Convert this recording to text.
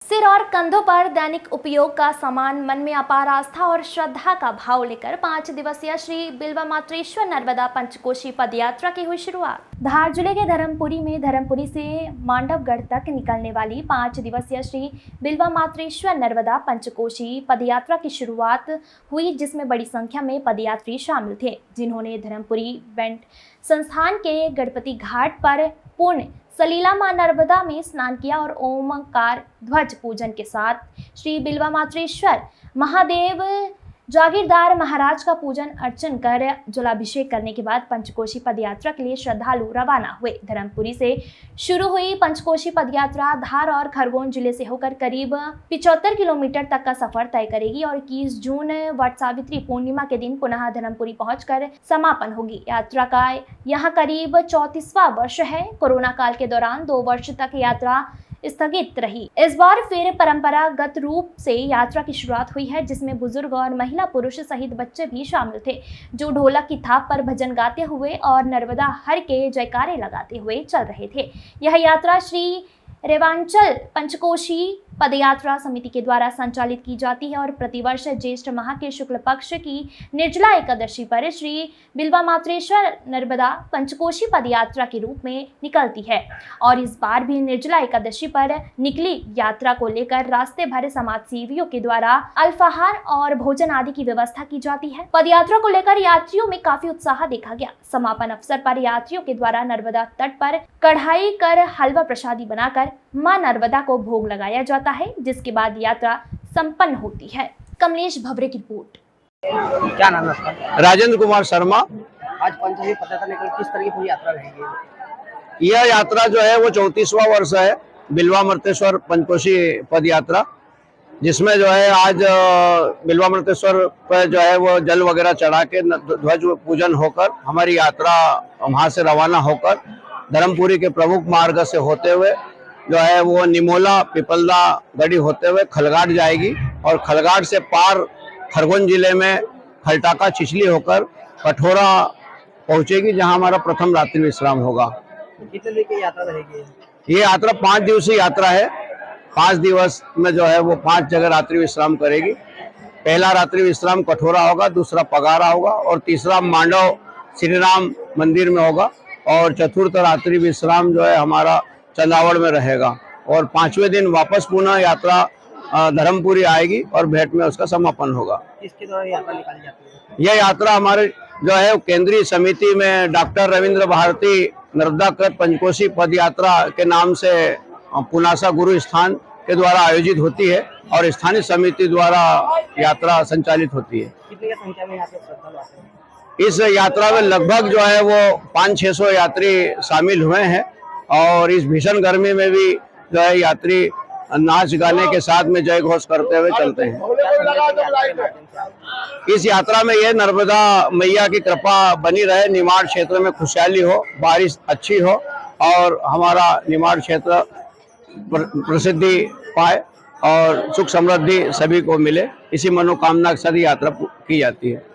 सिर और कंधों पर दैनिक उपयोग का सामान, मन में अपार आस्था और श्रद्धा का भाव लेकर 5 दिवसीय श्री बिल्वामात्रेश्वर नर्मदा पंचकोशी पदयात्रा की हुई शुरुआत। धार जिले के धर्मपुरी में धर्मपुरी से मांडवगढ़ तक निकलने वाली 5 दिवसीय श्री बिल्वामात्रेश्वर नर्मदा पंचकोशी पदयात्रा की शुरुआत हुई, जिसमें बड़ी संख्या में पदयात्री शामिल थे, जिन्होंने धर्मपुरी बैंड संस्थान के गणपति घाट पर पूर्ण सलीला मां नर्मदा में स्नान किया और ओमकार ध्वज पूजन के साथ श्री बिल्वामात्रेश्वर महादेव जागीरदार महाराज का पूजन अर्चन कर जलाभिषेक करने के बाद पंचकोशी पदयात्रा के लिए श्रद्धालु रवाना हुए। धर्मपुरी से शुरू हुई पंचकोशी पदयात्रा धार और खरगोन जिले से होकर करीब 75 किलोमीटर तक का सफर तय करेगी और 21 जून वट सावित्री पूर्णिमा के दिन पुनः धर्मपुरी पहुंचकर समापन होगी। यात्रा का यहां करीब 34वां वर्ष है। कोरोना काल के दौरान 2 वर्ष तक यात्रा स्थगित रही। इस बार फिर परंपरागत रूप से यात्रा की शुरुआत हुई है, जिसमें बुजुर्ग और महिला पुरुष सहित बच्चे भी शामिल थे, जो ढोलक की थाप पर भजन गाते हुए और नर्मदा हर के जयकारे लगाते हुए चल रहे थे। यह यात्रा श्री रेवांचल पंचकोशी पदयात्रा समिति के द्वारा संचालित की जाती है और प्रतिवर्ष ज्येष्ठ माह के शुक्ल पक्ष की निर्जला एकादशी पर श्री बिल्वामात्रेश्वर नर्मदा पंचकोशी पदयात्रा के रूप में निकलती है। और इस बार भी निर्जला एकादशी पर निकली यात्रा को लेकर रास्ते भर समाज सेवियों के द्वारा अल्पाहार और भोजन आदि की व्यवस्था की जाती है। पदयात्रा को लेकर यात्रियों में काफी उत्साह देखा गया। समापन अवसर पर यात्रियों के द्वारा नर्मदा तट पर कढ़ाई कर हलवा प्रसादी बनाकर मां नर्मदा को भोग लगाया जाता है, जिसके बाद यात्रा संपन्न होती है। कमलेश भवरे की रिपोर्ट। क्या नाम है आपका? राजेंद्र कुमार शर्मा। आज पंचकोशी पदयात्रा निकल किस तरह की पूरी यात्रा रहेगी? यह यात्रा जो है वो 34वां वर्ष है, बिल्वामात्रेश्वर पंचकोशी पदयात्रा, जिसमें जो है आज बिल्वामात्रेश्वर पर जो है वो जल वगैरह चढ़ा के ध्वज पूजन होकर हमारी यात्रा वहाँ से रवाना होकर धर्मपुरी के प्रमुख मार्ग से होते हुए जो है वो निमोला पिपलदा गढ़ी होते हुए खलघाट जाएगी और खलघाट से पार खरगोन जिले में खलटाका चिचली होकर कठोरा पहुंचेगी, जहां हमारा प्रथम रात्रि विश्राम होगा। कितने दिन की यात्रा रहेगी? ये यात्रा 5 दिवसीय यात्रा है। 5 दिवस में जो है वो 5 जगह रात्रि विश्राम करेगी। पहला रात्रि विश्राम कठोरा होगा, दूसरा पगारा होगा और तीसरा मांडव श्री राम मंदिर में होगा और चतुर्थ रात्रि विश्राम जो है हमारा चंदावड़ में रहेगा और 5वें दिन वापस पुनः यात्रा धर्मपुरी आएगी और भेंट में उसका समापन होगा। किसके द्वारा यात्रा निकाली जाती है? यह यात्रा हमारे जो है केंद्रीय समिति में डॉक्टर रविंद्र भारती नर्मदा कृत पंचकोशी पद यात्रा के नाम से पुनासा गुरु स्थान के द्वारा आयोजित होती है और स्थानीय समिति द्वारा यात्रा संचालित होती है। कितनी संख्या में यहाँ पे श्रद्धालु आते हैं? इस यात्रा में लगभग जो है वो 500-600 यात्री शामिल हुए हैं और इस भीषण गर्मी में भी जो है यात्री नाच गाने के साथ में जय घोष करते हुए चलते हैं। इस यात्रा में यह नर्मदा मैया की कृपा बनी रहे, निमाड़ क्षेत्र में खुशहाली हो, बारिश अच्छी हो और हमारा निमाड़ क्षेत्र प्रसिद्धि पाए और सुख समृद्धि सभी को मिले, इसी मनोकामना के साथ यात्रा की जाती है।